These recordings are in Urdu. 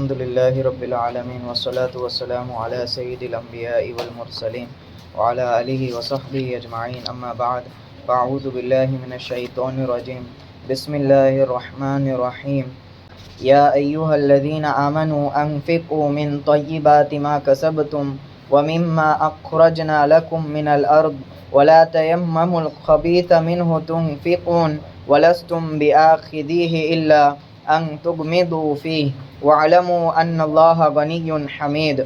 الحمد لله رب العالمين والصلاة والسلام على سيد الأنبياء والمرسلين وعلى آله وصحبه أجمعين أما بعد فأعوذ بالله من الشيطان الرجيم بسم الله الرحمن الرحيم يا أيها الذين آمنوا أنفقوا من طيبات ما كسبتم ومما أخرجنا لكم من الأرض ولا تيمموا الخبيث منه تنفقون ولستم بآخذيه إلا أن تغمضوا فيه واعلموا أن الله غني حميد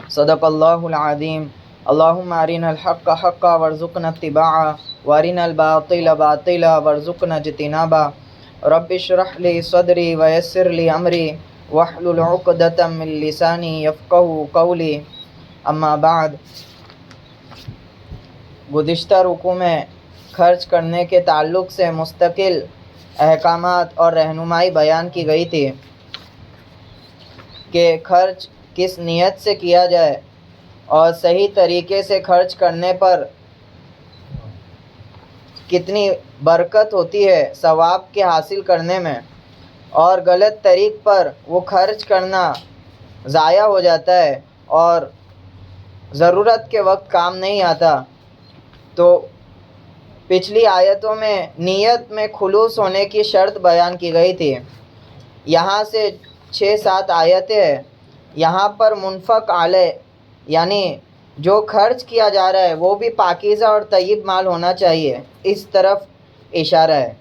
صدق الله العظيم اللهم أرنا الحق حقا وارزقنا اتباعه وأرنا الباطل باطلا وارزقنا اجتنابه رب اشرح لي صدري ويسر لي أمري واحلل عقدة من لساني يفقهوا قولي اما بعد گزشتہ رکوع میں خرچ کرنے کے تعلق سے مستقل احکامات اور رہنمائی بیان کی گئی تھی کہ خرچ کس نیت سے کیا جائے اور صحیح طریقے سے خرچ کرنے پر کتنی برکت ہوتی ہے ثواب کے حاصل کرنے میں، اور غلط طریق پر وہ خرچ کرنا ضائع ہو جاتا ہے اور ضرورت کے وقت کام نہیں آتا۔ تو پچھلی آیتوں میں نیت میں خلوص ہونے کی شرط بیان کی گئی تھی۔ یہاں سے 6-7 آیتیں ہیں۔ یہاں پر منفق علیہ یعنی جو خرچ کیا جا رہا ہے وہ بھی پاکیزہ اور طیب مال ہونا چاہیے، اس طرف اشارہ ہے۔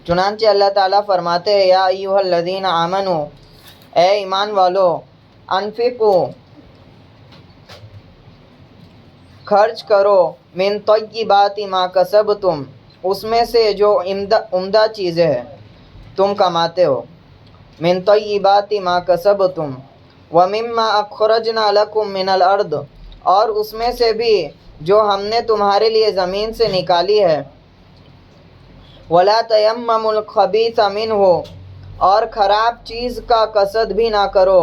چنانچہ اللہ تعالیٰ فرماتے ہیں یا ایھا الذین آمنوا، اے ایمان والو، انفقوا خرچ کرو، من طیبات ما کسبتم اس میں سے جو عمدہ چیزیں ہیں تم کماتے ہو، من طیبات ما کسبتم ومما اخرجنا لکم من الارض اور اس میں سے بھی جو ہم نے تمہارے لیے زمین سے نکالی ہے، ولا تیمموا الخبیث منہ اور خراب چیز کا قصد بھی نہ کرو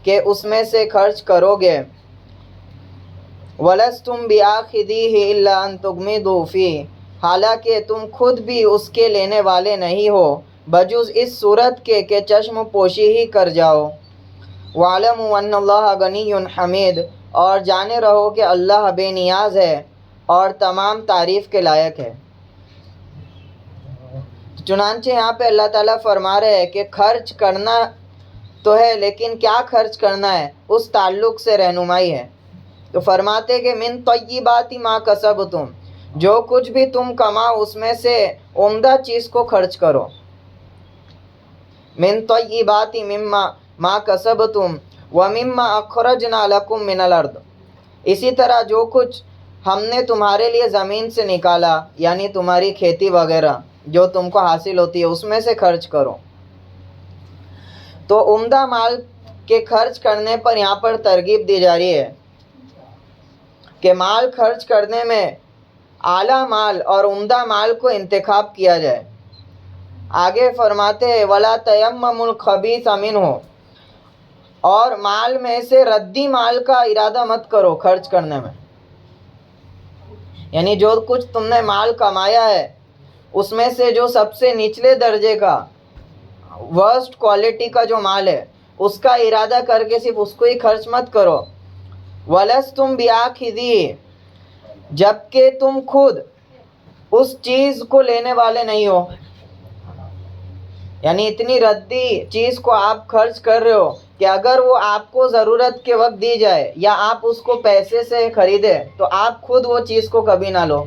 کہ اس میں سے خرچ کرو گے، وَلَسْتُمْ بِآخِذِيهِ إِلَّا أَن تُغْمِضُوا فِيهِ حالانکہ تم خود بھی اس کے لینے والے نہیں ہو بجز اس صورت کے کہ چشم پوشی ہی کر جاؤ۔ وَاعْلَمُوا أَنَّ اللَّهَ غَنِيٌّ حَمِيدٌ اور جانے رہو کہ اللہ بے نیاز ہے اور تمام تعریف کے لائق ہے۔ چنانچہ یہاں پہ اللہ تعالیٰ فرما رہے ہیں کہ خرچ کرنا تو ہے لیکن کیا خرچ کرنا ہے اس تعلق سے رہنمائی ہے۔ تو فرماتے کہ من طیبات ما کسبتم جو کچھ بھی تم کماؤ اس میں سے عمدہ چیز کو خرچ کرو، من طیبات ما کسبتم ومما اخرجنا لکم من الارض اسی طرح جو کچھ ہم نے تمہارے لیے زمین سے نکالا یعنی تمہاری کھیتی وغیرہ جو تم کو حاصل ہوتی ہے اس میں سے خرچ کرو۔ تو عمدہ مال کے خرچ کرنے پر یہاں پر ترغیب دی جا رہی ہے کہ مال خرچ کرنے میں اعلیٰ مال اور عمدہ مال کو انتخاب کیا جائے۔ آگے فرماتے ہیں وَلَا تَيَمَّمُوا الْخَبِيثَ مِنْهُ اور مال میں سے ردی مال کا ارادہ مت کرو خرچ کرنے میں، یعنی جو کچھ تم نے مال کمایا ہے اس میں سے جو سب سے نچلے درجے کا ورسٹ کوالٹی کا جو مال ہے اس کا ارادہ کر کے صرف اس کو ہی خرچ مت کرو، وَلَسْتُمْ بِآخِذِيهِ جبکہ تم خود اس چیز کو لینے والے نہیں ہو، یعنی اتنی ردی چیز کو آپ خرچ کر رہے ہو کہ اگر وہ آپ کو ضرورت کے وقت دی جائے یا آپ اس کو پیسے سے خریدے تو آپ خود وہ چیز کو کبھی نہ لو،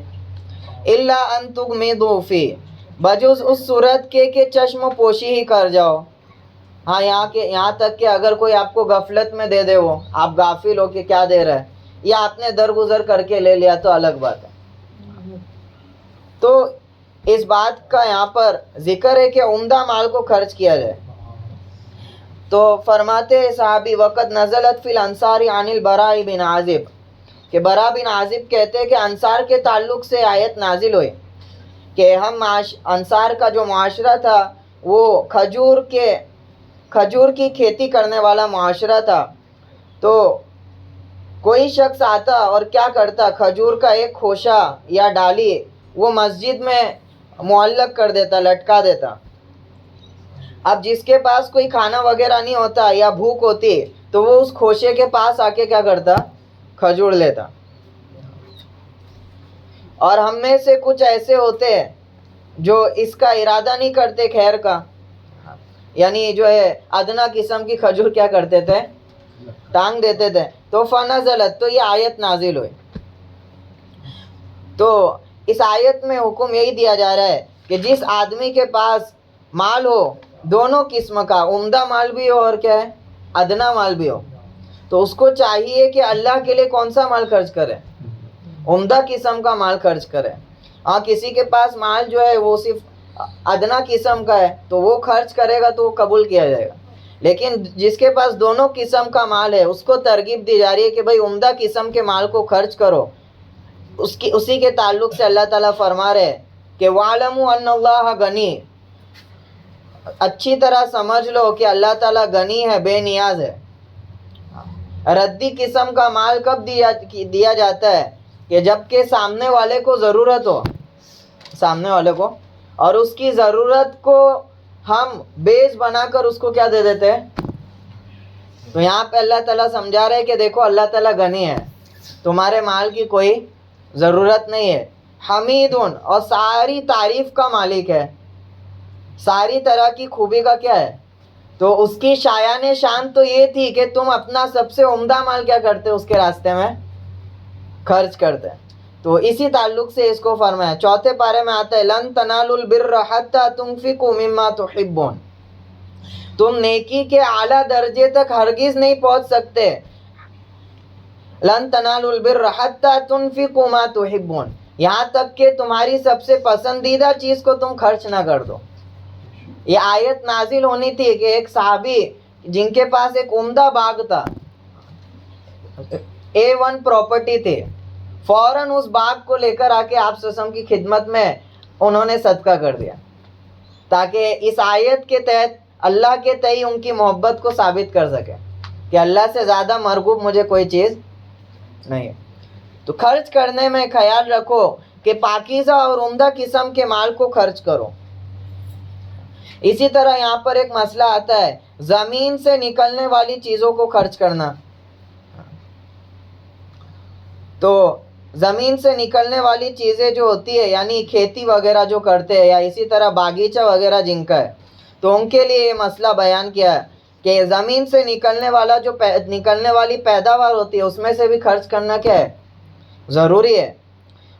إِلَّا أَن تُغْمِضُوا فِيهِ بجز اس صورت کے کہ چشم پوشی ہی کر جاؤ۔ ہاں یہاں تک کہ اگر کوئی آپ کو غفلت میں دے دے وہ آپ غافل ہو کہ کیا دے رہا ہے یا آپ نے درگزر کر کے لے لیا تو الگ بات ہے۔ تو اس بات کا یہاں پر ذکر ہے کہ عمدہ مال کو خرچ کیا جائے۔ تو فرماتے صحابی وقت نزلت فی الانصار عن البراء بن عازب کہ براء بن عازب کہتے ہیں کہ انصار کے تعلق سے آیت نازل ہوئی کہ ہم انصار کا جو معاشرہ تھا وہ کھجور کی کھیتی کرنے والا معاشرہ تھا۔ تو کوئی شخص آتا اور کیا کرتا، کھجور کا ایک خوشہ یا ڈالی وہ مسجد میں معلق کر دیتا، لٹکا دیتا، اب جس کے پاس کوئی کھانا وغیرہ نہیں ہوتا یا بھوک ہوتی تو وہ اس کھوشے کے پاس آ کے کیا کرتا؟ کھجور لیتا. اور ہم میں سے کچھ ایسے ہوتے ہیں جو اس کا ارادہ نہیں کرتے خیر کا، یعنی جو ہے ادنا قسم کی کھجور کیا کرتے تھے؟ ٹانگ دیتے تھے. تو فنزلت، تو یہ آیت نازل ہوئی. تو اس آیت میں حکم یہی دیا جا رہا ہے کہ جس آدمی کے پاس مال ہو دونوں قسم کا، عمدہ مال بھی ہو اور کیا ہے ادنا مال بھی ہو، تو اس کو چاہیے کہ اللہ کے لیے کون سا مال خرچ کرے؟ عمدہ قسم کا مال خرچ کرے. ہاں کسی کے پاس مال جو ہے وہ صرف ادنا قسم کا ہے تو وہ خرچ کرے گا تو وہ قبول کیا جائے گا. لیکن جس کے پاس دونوں قسم کا مال ہے اس کو ترغیب دی جا رہی ہے کہ بھائی عمدہ قسم کے مال کو خرچ کرو. اسی کے تعلق سے اللہ تعالیٰ فرما رہے کہ وَعْلَمُوا أَنَّ اللَّهَ غَنِيٌّ، اچھی طرح سمجھ لو کہ اللہ تعالیٰ غنی ہے، بے نیاز ہے. ردی قسم کا مال کب دیا جاتا ہے؟ کہ جب کہ سامنے والے کو ضرورت ہو، سامنے والے کو، اور اس کی ضرورت کو ہم بیس بنا کر اس کو کیا دے دیتے ہیں. تو یہاں پہ اللہ تعالیٰ سمجھا رہے کہ دیکھو اللہ تعالیٰ غنی ہے، تمہارے مال کی کوئی ضرورت نہیں ہے. حمیدون، اور ساری تعریف کا مالک ہے، ساری طرح کی خوبی کا کیا ہے. تو اس کی شایان شان تو یہ تھی کہ تم اپنا سب سے عمدہ مال کیا کرتے اس کے راستے میں خرچ کرتے. تو اسی تعلق سے اس کو فرمایا. چوتھے پارے میں آتا ہے لن تنالوا البر حتى تنفقوا مما تحبون، تم نیکی کے اعلیٰ درجے تک ہرگز نہیں پہنچ سکتے. لن تنالوا البر حتى تنفقوا ما تحبون، یہاں تک کہ تمہاری سب سے پسندیدہ چیز کو تم خرچ نہ کر دو. یہ آیت نازل ہونی تھی کہ ایک صحابی جن کے پاس ایک عمدہ باغ تھا، A1 پراپرٹی تھی، فوراً اس باغ کو لے کر آ کے آپ وسلم کی خدمت میں انہوں نے صدقہ کر دیا تاکہ اس آیت کے تحت اللہ کے تئیں ان کی محبت کو ثابت کر سکے کہ اللہ سے زیادہ مرغوب مجھے کوئی چیز نہیں ہے. تو خرچ کرنے میں خیال رکھو کہ پاکیزہ اور عمدہ قسم کے مال کو خرچ کرو. اسی طرح یہاں پر ایک مسئلہ آتا ہے زمین سے نکلنے والی چیزوں کو خرچ کرنا. تو زمین سے نکلنے والی چیزیں جو ہوتی ہے یعنی کھیتی وغیرہ جو کرتے ہیں یا اسی طرح باغیچہ وغیرہ جن کا ہے، تو ان کے لیے یہ مسئلہ بیان کیا ہے کہ زمین سے نکلنے والی پیداوار ہوتی ہے اس میں سے بھی خرچ کرنا کیا ہے ضروری ہے.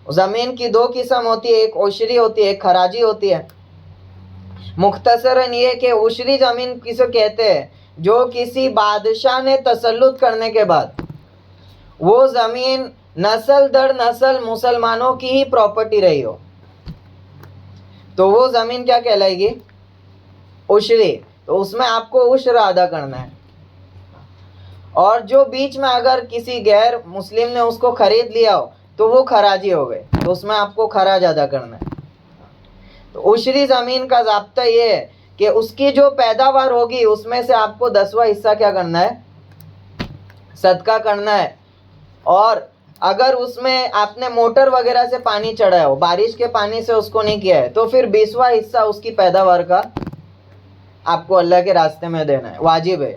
زمین کی دو قسم ہوتی ہے، ایک عشری ہوتی ہے، ایک خراجی ہوتی ہے. مختصراً یہ کہ عشری زمین کسے کہتے ہیں؟ جو کسی بادشاہ نے تسلط کرنے کے بعد وہ زمین نسل در نسل مسلمانوں کی ہی پراپرٹی رہی ہو تو وہ زمین کیا کہلائے گی؟ عشری. تو اس میں آپ کو عشر ادا کرنا ہے. اور جو بیچ میں اگر کسی غیر مسلم نے اس کو خرید لیا ہو تو وہ خراجی ہو گئے، تو اس میں آپ کو خراج ادا کرنا ہے. تو عشری زمین کا ضابطہ یہ ہے کہ اس کی جو پیداوار ہوگی اس میں سے آپ کو 10واں حصہ کیا کرنا ہے؟ صدقہ کرنا ہے. اور اگر اس میں آپ نے موٹر وغیرہ سے پانی چڑھایا ہو، بارش کے پانی سے اس کو نہیں کیا ہے، تو پھر 20واں حصہ اس کی پیداوار کا آپ کو اللہ کے راستے میں دینا ہے، واجب ہے.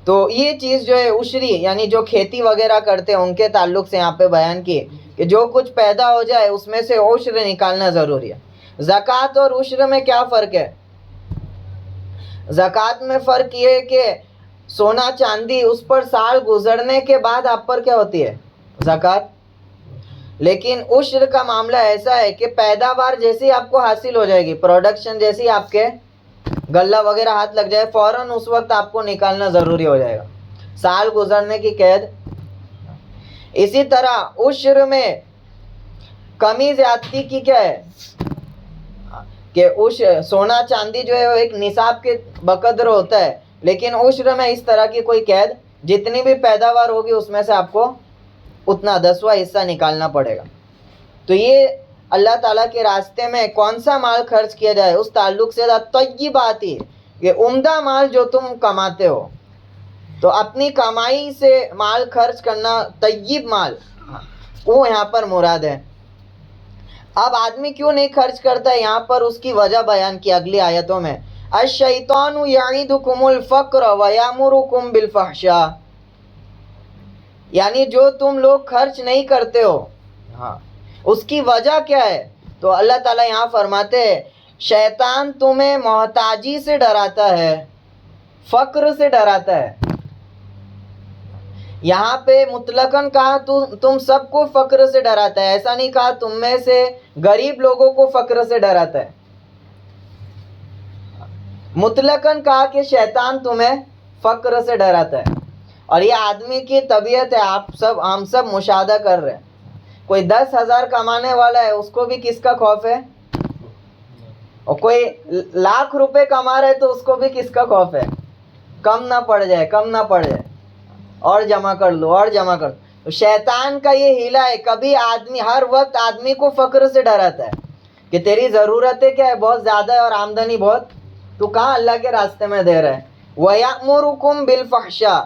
تو یہ چیز جو ہے عشری یعنی جو کھیتی وغیرہ کرتے ہیں ان کے تعلق سے یہاں پہ بیان کی کہ جو کچھ پیدا ہو جائے اس میں سے عشر نکالنا ضروری ہے. زکوٰۃ اور عشر میں کیا فرق ہے؟ زکوٰۃ میں فرق یہ ہے کہ سونا چاندی اس پر سال گزرنے کے بعد آپ پر کیا ہوتی ہے؟ زکوٰۃ. لیکن عشر کا معاملہ ایسا ہے کہ پیداوار جیسی آپ کو حاصل ہو جائے گی، پروڈکشن جیسی آپ کے غلہ وغیرہ ہاتھ لگ جائے فوراً اس وقت آپ کو نکالنا ضروری ہو جائے گا، سال گزرنے کی قید. اسی طرح عشر میں کمی زیادتی کی کیا ہے کہ سونا چاندی جو ہے وہ ایک نصاب کے بقدر ہوتا ہے، لیکن عشر میں اس طرح کی کوئی قید، جتنی بھی پیداوار ہوگی اس میں سے آپ کو اتنا 10واں حصہ نکالنا پڑے گا. تو یہ اللہ تعالیٰ کے راستے میں کون سا مال خرچ کیا جائے اس تعلق سے طیبات ہی، یہ عمدہ مال جو تم کماتے ہو، تو اپنی کمائی سے مال خرچ کرنا، طیب مال وہ یہاں پر مراد ہے. اب آدمی کیوں نہیں خرچ کرتا ہے، یہاں پر اس کی وجہ بیان کی اگلی آیتوں میں، الشیطان یعیدکم الفقر ویامرکم بالفحشاء، یعنی جو تم لوگ خرچ نہیں کرتے ہو، ہاں اس کی وجہ کیا ہے؟ تو اللہ تعالیٰ یہاں فرماتے ہیں شیطان تمہیں محتاجی سے ڈراتا ہے، فقر سے ڈراتا ہے۔ یہاں پہ مطلقاً کہا تم سب کو فقر سے ڈراتا ہے، ایسا نہیں کہا تم میں سے غریب لوگوں کو فقر سے ڈراتا ہے، مطلقاً کہا کہ شیطان تمہیں فقر سے ڈراتا ہے۔ اور یہ آدمی کی طبیعت ہے، ہم سب مشاہدہ کر رہے ہیں۔ کوئی 10,000 کمانے والا ہے، اس کو بھی کس کا خوف ہے؟ اور کوئی 1,00,000 روپے کما رہے تو اس کو بھی کس کا خوف ہے؟ کم نہ پڑ جائے، کم نہ پڑ جائے، اور جمع کر لو، اور جمع کر لو۔ تو شیطان کا یہ ہیلا ہے، کبھی آدمی ہر وقت آدمی کو فقر سے ڈراتا ہے کہ تیری ضرورتیں کیا ہے، بہت زیادہ ہے اور آمدنی بہت، تو کہاں اللہ کے راستے میں دے رہا ہے۔ وَيَأْمُرُكُمْ بِالْفَحْشَاءِ،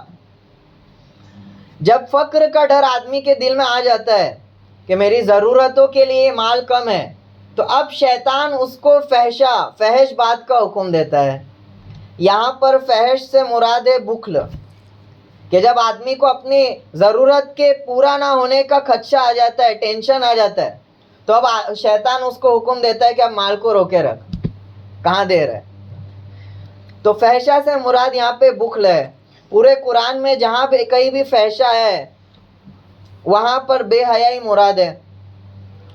جب فقر کا ڈر آدمی کے دل میں آ جاتا ہے کہ میری ضرورتوں کے لیے مال کم ہے، تو اب شیطان اس کو فحش بات کا حکم دیتا ہے۔ یہاں پر فحش سے مراد ہے بخل، کہ جب آدمی کو اپنی ضرورت کے پورا نہ ہونے کا خدشہ آ جاتا ہے، ٹینشن آ جاتا ہے، تو اب شیطان اس کو حکم دیتا ہے کہ اب مال کو روکے رکھ، کہاں دے رہا ہے۔ تو فحشہ سے مراد یہاں پہ بخل ہے۔ پورے قرآن میں جہاں پہ کہیں بھی فحشہ ہے وہاں پر بے حیائی مراد ہے،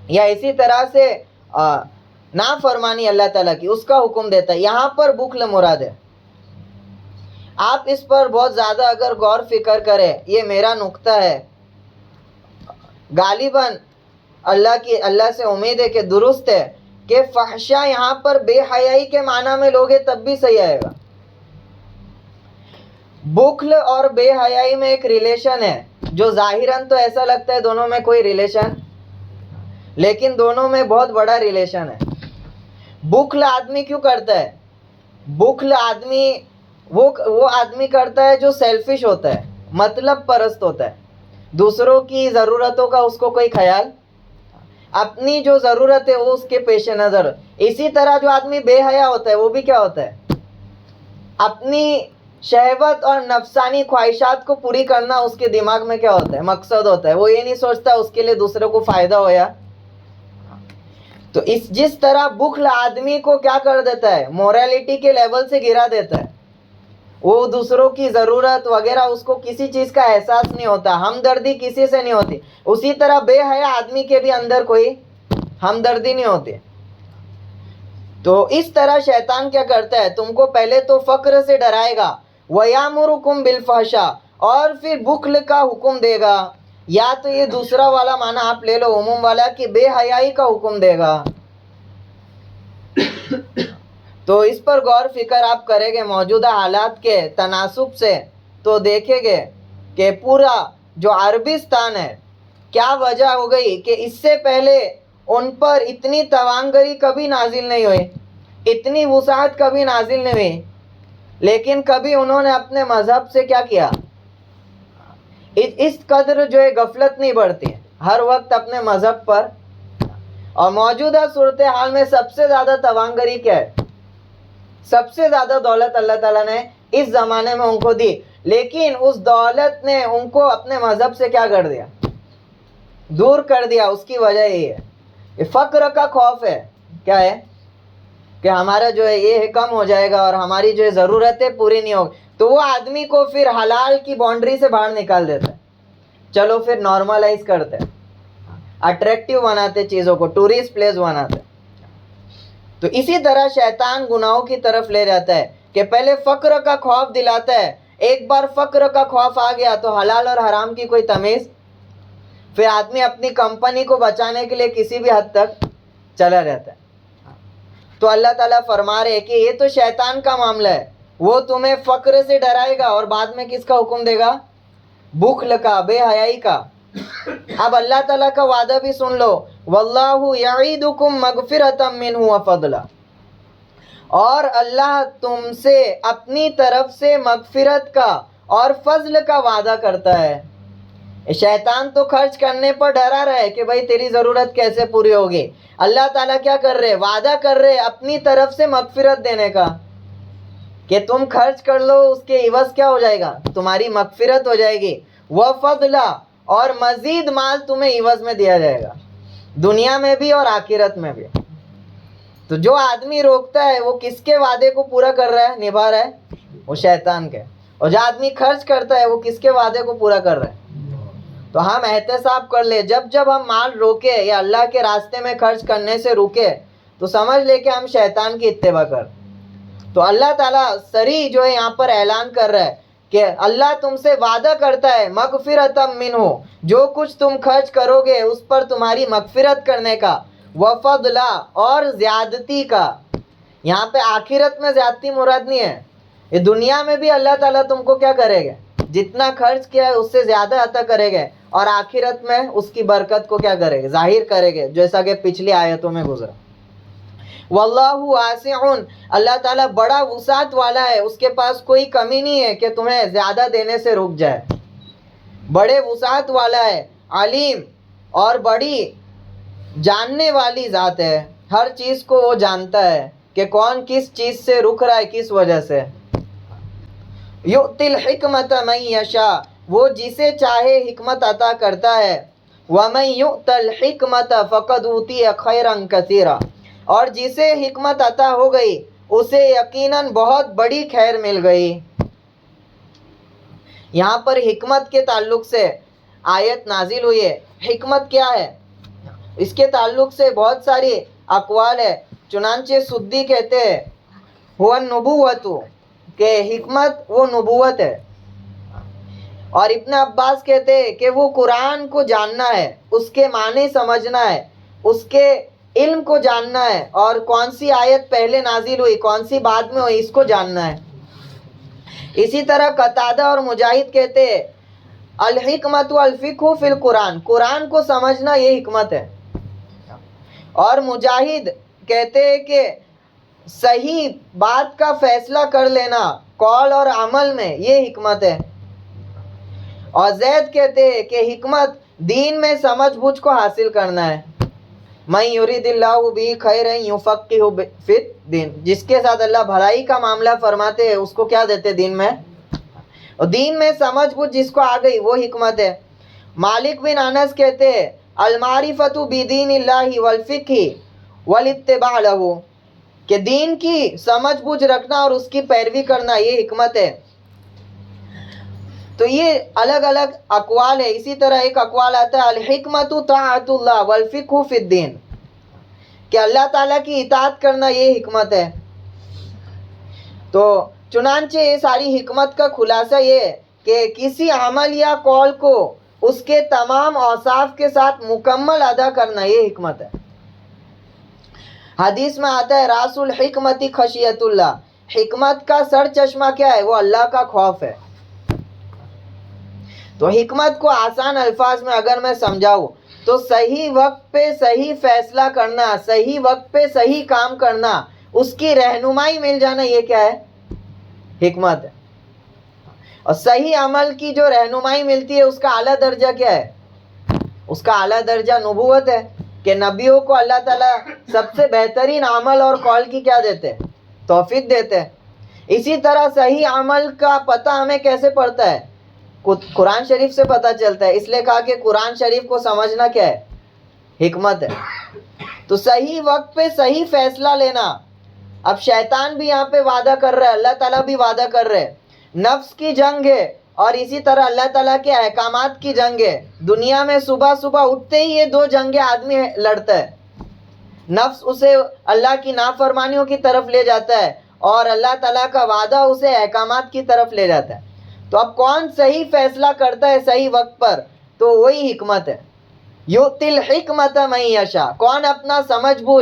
یا اسی طرح سے نافرمانی اللہ تعالیٰ کی، اس کا حکم دیتا ہے۔ یہاں پر بخل مراد ہے۔ آپ اس پر بہت زیادہ اگر غور فکر کریں، یہ میرا نقطہ ہے، غالباً اللہ سے امید ہے کہ درست ہے، کہ فحشہ یہاں پر بے حیائی کے معنی میں لوگے تب بھی صحیح آئے گا۔ بخل اور بے حیائی میں ایک ریلیشن ہے، جو ظاہراً تو ایسا لگتا ہے دونوں میں کوئی ریلیشن، لیکن دونوں میں بہت بڑا ریلیشن ہے۔ بخل آدمی کیوں کرتا ہے؟ بخل آدمی وہ آدمی کرتا ہے جو سیلفش ہوتا ہے، مطلب پرست ہوتا ہے، دوسروں کی ضرورتوں کا اس کو کوئی خیال، اپنی جو ضرورت ہے وہ اس کے پیش نظر۔ اسی طرح جو آدمی بے حیا ہوتا ہے وہ بھی کیا ہوتا ہے؟ اپنی شہوت اور نفسانی خواہشات کو پوری کرنا اس کے دماغ میں کیا ہوتا ہے؟ مقصد ہوتا ہے۔ وہ یہ نہیں سوچتا اس کے لیے دوسروں کو فائدہ ہو یا۔ تو جس طرح بخل آدمی کو کیا کر دیتا ہے؟ موریلٹی کے لیول سے گرا دیتا ہے، وہ دوسروں کی ضرورت وغیرہ اس کو کسی چیز کا احساس نہیں ہوتا، ہمدردی کسی سے نہیں ہوتی۔ اسی طرح بے حیا آدمی کے بھی اندر کوئی ہمدردی نہیں ہوتی۔ تو اس طرح شیطان کیا کرتا ہے؟ تم کو پہلے تو فقر سے ڈرائے گا، وَيَأْمُرُكُمْ بِالْفَحْشَاءِ، اور پھر بخل کا حکم دے گا، یا تو یہ دوسرا والا معنی آپ لے لو عموم والا، کہ بے حیائی کا حکم دے گا۔ تو اس پر غور فکر آپ کریں گے موجودہ حالات کے تناسب سے، تو دیکھیں گے کہ پورا جو عربستان ہے، کیا وجہ ہو گئی کہ اس سے پہلے ان پر اتنی توانگری کبھی نازل نہیں ہوئی، اتنی وسعت کبھی نازل نہیں ہوئی، لیکن کبھی انہوں نے اپنے مذہب سے کیا کیا؟ اس قدر جو ہے غفلت نہیں بڑھتی، ہر وقت اپنے مذہب پر۔ اور موجودہ صورتحال میں سب سے زیادہ توانگری کیا ہے؟ سب سے زیادہ دولت اللہ تعالیٰ نے اس زمانے میں ان کو دی، لیکن اس دولت نے ان کو اپنے مذہب سے کیا کر دیا؟ دور کر دیا۔ اس کی وجہ یہ ہے کہ فقر کا خوف ہے۔ کیا ہے؟ کہ ہمارا جو ہے یہ کم ہو جائے گا اور ہماری جو ضرورتیں پوری نہیں ہوگی، تو وہ آدمی کو پھر حلال کی باؤنڈری سے باہر نکال دیتا ہے۔ چلو پھر نارملائز کرتے ہیں، اٹریکٹیو بناتے چیزوں کو، ٹورسٹ پلیس بناتے۔ تو اسی طرح شیطان گناہوں کی طرف لے جاتا ہے کہ پہلے فقر کا خوف دلاتا ہے، ایک بار فقر کا خوف آ گیا تو حلال اور حرام کی کوئی تمیز، پھر آدمی اپنی کمپنی کو بچانے کے لیے کسی بھی حد تک چلا جاتا ہے۔ تو اللہ تعالیٰ فرما رہے کہ یہ تو شیطان کا معاملہ ہے، وہ تمہیں فقر سے ڈرائے گا اور بعد میں کس کا حکم دے گا؟ بخل کا، بے حیائی کا۔ اب اللہ تعالیٰ کا وعدہ بھی سن لو، واللہ یعیدکم مغفرۃ منہ وفضلا، اور اللہ تم سے اپنی طرف سے مغفرت کا اور فضل کا وعدہ کرتا ہے۔ شیطان تو خرچ کرنے پر ڈرا رہا ہے کہ بھائی تیری ضرورت کیسے پوری ہوگی. اللہ تعالیٰ کیا کر رہے؟ وعدہ کر رہے اپنی طرف سے مغفرت دینے کا کہ تم خرچ کر لو، اس کے عوض کیا ہو جائے گا؟ تمہاری مغفرت ہو جائے گی. وَفَضْلًا، اور مزید مال تمہیں عوض میں دیا جائے گا، دنیا میں بھی اور آخرت میں بھی. تو جو آدمی روکتا ہے وہ کس کے وعدے کو پورا کر رہا ہے، نبھا رہا ہے؟ وہ شیطان کے. اور جو آدمی خرچ کرتا ہے وہ کس کے وعدے کو پورا کر رہا ہے؟ تو ہم احتساب کر لے، جب ہم مال روکے یا اللہ کے راستے میں خرچ کرنے سے روکے تو سمجھ لے کہ ہم شیطان کی اتباع کر. تو اللہ تعالیٰ صریح جو ہے یہاں پر اعلان کر رہا ہے کہ اللہ تم سے وعدہ کرتا ہے مغفرۃ منہ، جو کچھ تم خرچ کرو گے اس پر تمہاری مغفرت کرنے کا، وفضلا، اور زیادتی کا. یہاں پہ آخرت میں زیادتی مراد نہیں ہے، یہ دنیا میں بھی اللہ تعالیٰ تم کو کیا کرے گا؟ جتنا خرچ کیا ہے اس سے زیادہ عطا کرے گا، اور آخرت میں اس کی برکت کو کیا کرے گا؟ ظاہر کرے گا، جیسا کہ پچھلی آیتوں میں گزرا. واللہ واسع، اللہ تعالیٰ بڑا وسعت والا ہے، اس کے پاس کوئی کمی نہیں ہے کہ تمہیں زیادہ دینے سے رک جائے، بڑے وسعت والا ہے. علیم، اور بڑی جاننے والی ذات ہے، ہر چیز کو وہ جانتا ہے کہ کون کس چیز سے رک رہا ہے، کس وجہ سے. یؤتی الحکمت من یشاء، وہ جسے چاہے حکمت عطا کرتا ہے. ومن یؤت الحکمت فقد اوتی خیرا کثیرا، اور جسے حکمت عطا ہو گئی اسے یقیناً بہت بڑی خیر مل گئی. یہاں پر حکمت کے تعلق سے آیت نازل ہوئی ہے. حکمت کیا ہے؟ اس کے تعلق سے بہت ساری اقوال ہے. چنانچہ سدی کہتے ہیں هو النبوۃ، کہ حکمت وہ نبوت ہے. اور ابن عباس کہتے ہیں کہ وہ قرآن کو جاننا ہے، اس کے معنی سمجھنا ہے، اس کے علم کو جاننا ہے، اور کون سی آیت پہلے نازل ہوئی کون سی بعد میں ہوئی اس کو جاننا ہے. اسی طرح قتادہ اور مجاہد کہتے ہیں الحکمت الفقہ فی القرآن، قرآن کو سمجھنا یہ حکمت ہے. اور مجاہد کہتے ہیں کہ صحیح بات کا فیصلہ کر لینا قول اور عمل میں یہ حکمت ہے. اور زید کہتے ہیں کہ حکمت دین میں سمجھ بوجھ کو حاصل کرنا ہے. من یرید اللہ بہ خیرا یفقہہ فی الدین، جس کے ساتھ اللہ بھلائی کا معاملہ فرماتے ہیں اس کو کیا دیتے؟ دین میں. اور دین میں سمجھ بوجھ جس کو آ گئی وہ حکمت ہے. مالک بن انس کہتے ہیں المعرفۃ بدین اللہ والفقہ والاتباع لہ، کہ دین کی سمجھ بوجھ رکھنا اور اس کی پیروی کرنا یہ حکمت ہے. تو یہ الگ الگ اقوال ہے. اسی طرح ایک اقوال آتا ہے الحکمت طاعت اللہ والفقہ فی الدین، کہ اللہ تعالیٰ کی اطاعت کرنا یہ حکمت ہے. تو چنانچہ یہ ساری حکمت کا خلاصہ یہ ہے کہ کسی عمل یا قول کو اس کے تمام اوصاف کے ساتھ مکمل ادا کرنا یہ حکمت ہے. حدیث میں آتا ہے راس الحکمت خشیت اللہ، حکمت کا سر چشمہ کیا ہے؟ وہ اللہ کا خوف ہے. تو حکمت کو آسان الفاظ میں اگر میں سمجھاؤں تو صحیح وقت پہ صحیح فیصلہ کرنا، صحیح وقت پہ صحیح کام کرنا، اس کی رہنمائی مل جانا، یہ کیا ہے؟ حکمت ہے. اور صحیح عمل کی جو رہنمائی ملتی ہے اس کا اعلیٰ درجہ کیا ہے؟ اس کا اعلیٰ درجہ نبوت ہے، کہ نبیوں کو اللہ تعالیٰ سب سے بہترین عمل اور قول کی کیا دیتے؟ توفیق دیتے. اسی طرح صحیح عمل کا پتہ ہمیں کیسے پڑتا ہے؟ قرآن شریف سے پتہ چلتا ہے. اس لیے کہا کہ قرآن شریف کو سمجھنا کیا ہے؟ حکمت ہے. تو صحیح وقت پہ صحیح فیصلہ لینا. اب شیطان بھی یہاں پہ وعدہ کر رہا ہے، اللہ تعالیٰ بھی وعدہ کر رہے ہیں. نفس کی جنگ ہے اور اسی طرح اللہ تعالیٰ کے احکامات کی جنگ ہے. دنیا میں صبح صبح اٹھتے ہی یہ دو جنگیں آدمی لڑتا ہے. نفس اسے اللہ کی نافرمانیوں کی طرف لے جاتا ہے اور اللہ تعالیٰ کا وعدہ اسے احکامات کی طرف لے جاتا ہے. تو اب کون صحیح فیصلہ کرتا ہے صحیح وقت پر؟ تو وہی حکمت ہے. یؤتی الحکمت من یشاء، کون اپنا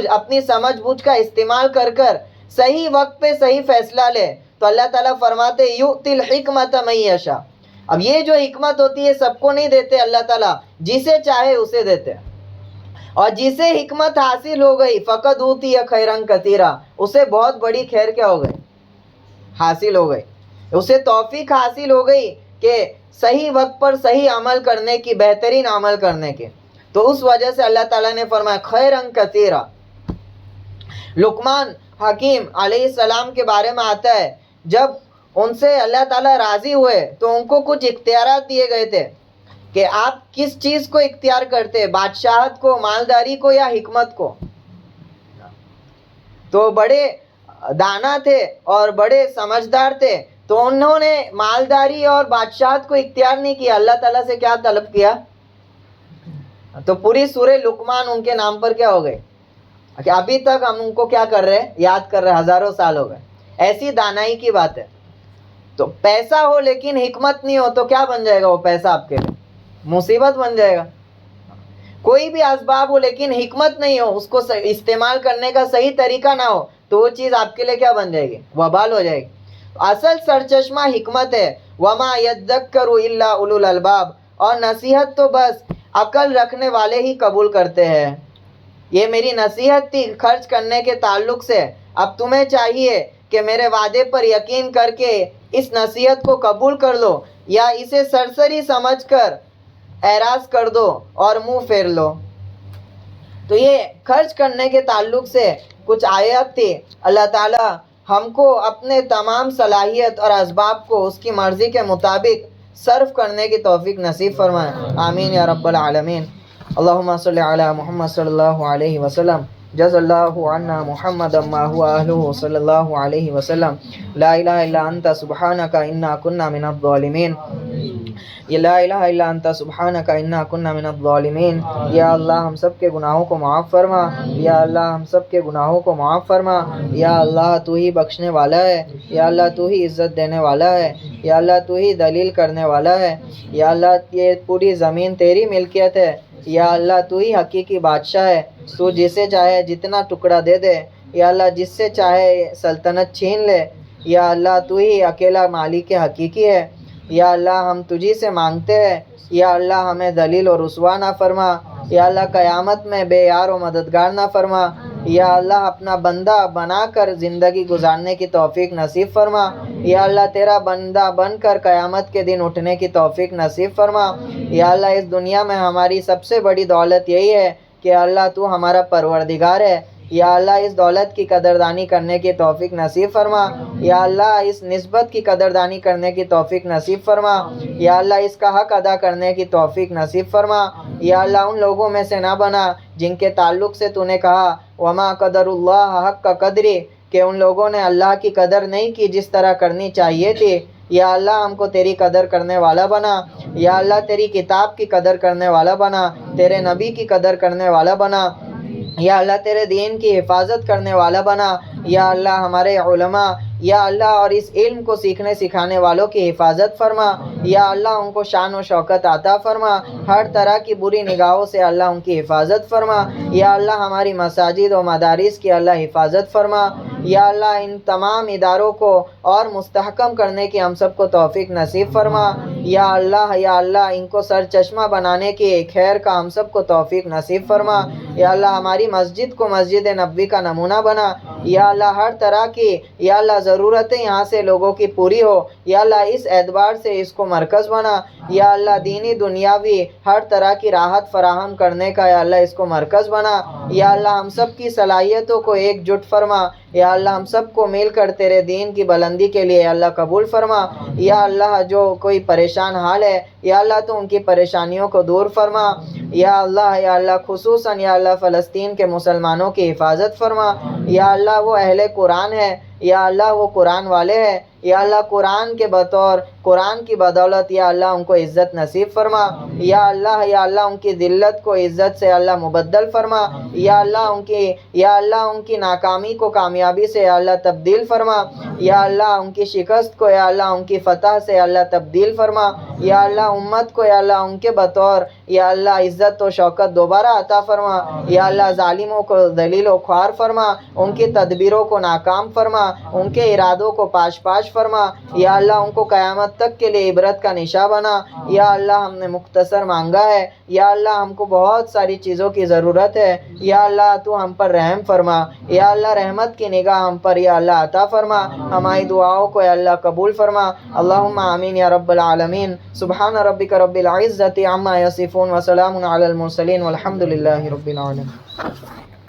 اپنی سمجھ بوجھ کا استعمال کر کر صحیح وقت پہ صحیح فیصلہ لے تو اللہ تعالیٰ فرماتے یؤتی الحکمت من یشاء. اب یہ جو حکمت ہوتی ہے سب کو نہیں دیتے اللہ تعالیٰ، جسے چاہے اسے دیتے. اور جسے حکمت حاصل ہو گئی فقد اوتی خیرا کثیرا، اسے بہت بڑی خیر کیا ہو گئی؟ حاصل ہو گئی. اسے توفیق حاصل ہو گئی کہ صحیح وقت پر صحیح عمل کرنے کی، بہترین عمل کرنے کے. تو اس وجہ سے اللہ تعالیٰ نے فرمایا خیرن کثیرا. لقمان حکیم علیہ السلام کے بارے میں آتا ہے جب ان سے اللہ تعالیٰ راضی ہوئے تو ان کو کچھ اختیارات دیے گئے تھے کہ آپ کس چیز کو اختیار کرتے، بادشاہت کو، مالداری کو یا حکمت کو. تو بڑے دانا تھے اور بڑے سمجھدار تھے، تو انہوں نے مالداری اور بادشاہت کو اختیار نہیں کیا، اللہ تعالیٰ سے کیا طلب کیا؟ تو پوری سورہ لقمان ان کے نام پر کیا ہو گئے کہ ابھی تک ہم ان کو کیا کر رہے ہیں، یاد کر رہے ہیں، ہزاروں سال ہو گئے. ایسی دانائی کی بات ہے. تو پیسہ ہو لیکن حکمت نہیں ہو تو کیا بن جائے گا وہ پیسہ آپ کے لیے؟ مصیبت بن جائے گا. کوئی بھی اسباب ہو لیکن حکمت نہیں ہو، اس کو استعمال کرنے کا صحیح طریقہ نہ ہو تو وہ چیز آپ کے لیے کیا بن جائے گی؟ وبال ہو جائے گی. اصل سرچشمہ حکمت ہے. وما یذکر الا اولو الالباب. اور نصیحت تو بس عقل رکھنے والے ہی قبول کرتے ہیں. یہ میری نصیحت تھی خرچ کرنے کے تعلق سے. اب تمہیں چاہیے کہ میرے وعدے پر یقین کر کے اس نصیحت کو قبول کر لو یا اسے سرسری سمجھ کر اعراض کر دو اور منہ پھیر لو. تو یہ خرچ کرنے کے تعلق سے کچھ آیات تھی. اللہ تعالیٰ ہم کو اپنے تمام صلاحیت اور اسباب کو اس کی مرضی کے مطابق صرف کرنے کی توفیق نصیب فرمائے. آمین یا رب العالمین. اللہم صلی علی محمد صلی اللہ علیہ وسلم. جز اللہ عنا محمد ما هو اہلہ صلی اللہ علیہ وسلم. لا الہ الا انت سبحانک انا کنا من الظالمین. لا الہ الا انت سبحانک انا کنا من الظالمین. یا اللہ ہم سب کے گناہوں کو معاف فرما. یا اللہ ہم سب کے گناہوں کو معاف فرما. یا اللہ تو ہی بخشنے والا ہے. یا اللہ تو ہی عزت دینے والا ہے. یا اللہ تو ہی دلیل کرنے والا ہے. یا اللہ یہ پوری زمین تیری ملکیت ہے. یا اللہ تو ہی حقیقی بادشاہ ہے. تو جسے چاہے جتنا ٹکڑا دے دے. یا اللہ جس سے چاہے سلطنت چھین لے. یا اللہ تو ہی اکیلا مالک حقیقی ہے. یا اللہ ہم تجھی سے مانگتے ہیں. یا اللہ ہمیں ذلیل و رسوا نہ فرما. یا اللہ قیامت میں بے یار و مددگار نہ فرما. یا اللہ اپنا بندہ بنا کر زندگی گزارنے کی توفیق نصیب فرما. یا اللہ تیرا بندہ بن کر قیامت کے دن اٹھنے کی توفیق نصیب فرما. یا اللہ اس دنیا میں ہماری سب سے بڑی دولت یہی ہے کہ اللہ تو ہمارا پروردگار ہے. یا اللہ اس دولت کی قدردانی کرنے کی توفیق نصیب فرما. یا اللہ اس نسبت کی قدردانی کرنے کی توفیق نصیب فرما. یا اللہ اس کا حق ادا کرنے کی توفیق نصیب فرما. یا اللہ ان لوگوں میں سے نہ بنا جن کے تعلق سے تو نے کہا وما قدر اللہ حق کا قدری، کہ ان لوگوں نے اللہ کی قدر نہیں کی جس طرح کرنی چاہیے تھی. یا اللہ ہم کو تیری قدر کرنے والا بنا. یا اللہ تیری کتاب کی قدر کرنے والا بنا. تیرے نبی کی قدر کرنے والا بنا. یا اللہ تیرے دین کی حفاظت کرنے والا بنا. یا اللہ ہمارے علماء یا اللہ اور اس علم کو سیکھنے سکھانے والوں کی حفاظت فرما. یا اللہ ان کو شان و شوکت عطا فرما. ہر طرح کی بری نگاہوں سے اللہ ان کی حفاظت فرما. یا اللہ ہماری مساجد و مدارس کی اللہ حفاظت فرما. یا اللہ ان تمام اداروں کو اور مستحکم کرنے کی ہم سب کو توفیق نصیب فرما. یا اللہ ان کو سر چشمہ بنانے کی خیر کا ہم سب کو توفیق نصیب فرما. یا اللہ ہماری مسجد کو مسجد نبوی کا نمونہ بنا. یا اللہ ہر طرح کی یا اللہ ضرورتیں یہاں سے لوگوں کی پوری ہو. یا اللہ اس اعتبار سے اس کو مرکز بنا. یا اللہ دینی دنیاوی ہر طرح کی راحت فراہم کرنے کا یا اللہ اس کو مرکز بنا. یا اللہ ہم سب کی صلاحیتوں کو ایک جٹ فرما. یا اللہ ہم سب کو مل کر تیرے دین کی بلندی کے لیے یا اللہ قبول فرما. یا اللہ جو کوئی پریشان حال ہے یا اللہ تو ان کی پریشانیوں کو دور فرما. یا اللہ خصوصاً یا اللہ فلسطین کے مسلمانوں کی حفاظت فرما. یا اللہ وہ اہل قرآن ہے. یا اللہ وہ قرآن والے ہیں. یا اللہ قرآن کے بطور قرآن کی بدولت یا اللہ ان کو عزت نصیب فرما. یا اللہ ان کی ذلت کو عزت سے اللہ مبدل فرما. یا اللہ ان کی ناکامی کو کامیابی سے یا اللہ تبدیل فرما. یا اللہ ان کی شکست کو یا اللہ ان کی فتح سے اللہ تبدیل فرما. یا اللہ امت کو یا اللہ ان کے بطور یا اللہ عزت و شوکت دوبارہ عطا فرما. یا اللہ ظالموں کو ذلیل و خوار فرما. ان کی تدبیروں کو ناکام فرما. ان کے ارادوں کو پاش فرما. یا اللہ ان کو قیامت تک کے لیے عبرت کا نشاں بنا. یا اللہ ہم نے مختصر مانگا ہے. یا اللہ ہم کو بہت ساری چیزوں کی ضرورت ہے. یا اللہ تو ہم پر رحم فرما. یا اللہ رحمت کی نگاہ ہم پر یا اللہ عطا فرما. ہماری دعاؤں کو اے اللہ قبول فرما. اللہم آمین یا رب العالمین. سبحان ربک رب العزت عما یصفون وسلام علی المرسلین والحمد للہ رب العالمین.